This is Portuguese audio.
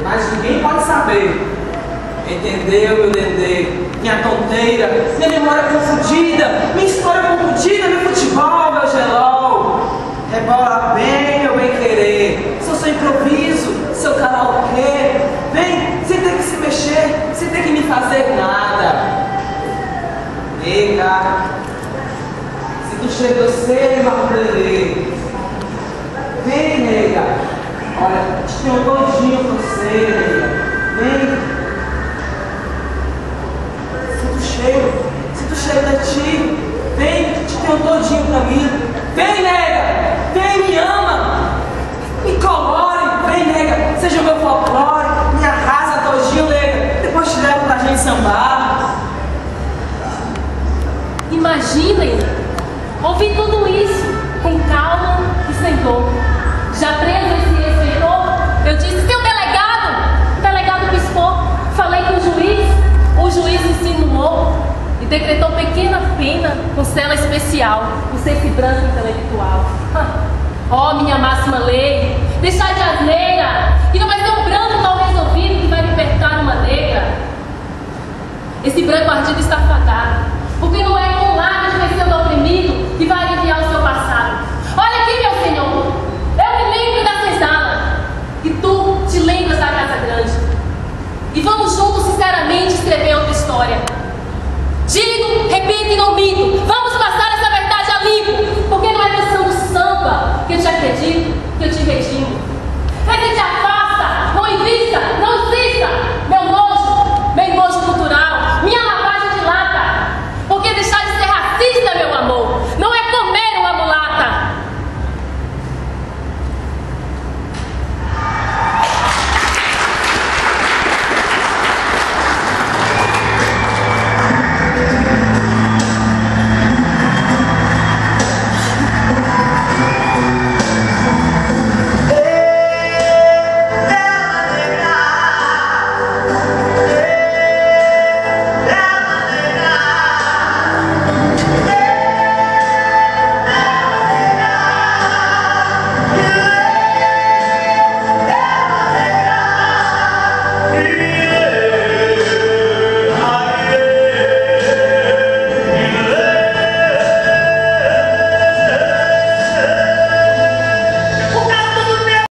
Mas ninguém pode saber. Entendeu, meu dendê? Minha tonteira, minha memória confundida, minha história confundida, meu futebol, meu gelol. Rebola bem, meu bem-querer. Seu improviso, seu karaokê. Vem, sem ter que se mexer, sem ter que me fazer nada. Nega, se tu chegou cedo, maculelê. Vem, nega. Olha, te tenho todinho pra você, nega. Vem. Sinto o cheiro de ti. Vem, te tenho todinho pra mim. Vem, nega. Vem, me ama. Me colore. Vem, nega. Seja o meu folclore. Me arrasa todinho, nega. Depois te levo pra gente sambar. Imaginem, ouvi tudo isso com calma e sem dor. Já preso esse ex-feitor, eu disse: seu delegado! O delegado piscou. Falei com o juiz insinuou e decretou pequena pena com cela especial, por ser esse branco intelectual. Ó, minha máxima lei, deixai de asneira, e não vai ser um branco mal resolvido que vai libertar uma negra. Esse branco ardido está fadado, porque não é com lábios vencendo o oprimido que vai aliviar o seu passado. Olha aqui, meu senhor, eu me lembro da senzala, e tu te lembras da Casa Grande. E vamos juntos, sinceramente, escrever outra história. Digo, repito e não minto, vamos passar essa verdade a limpo, porque não é questão do samba que eu te acredito, que eu te regimo.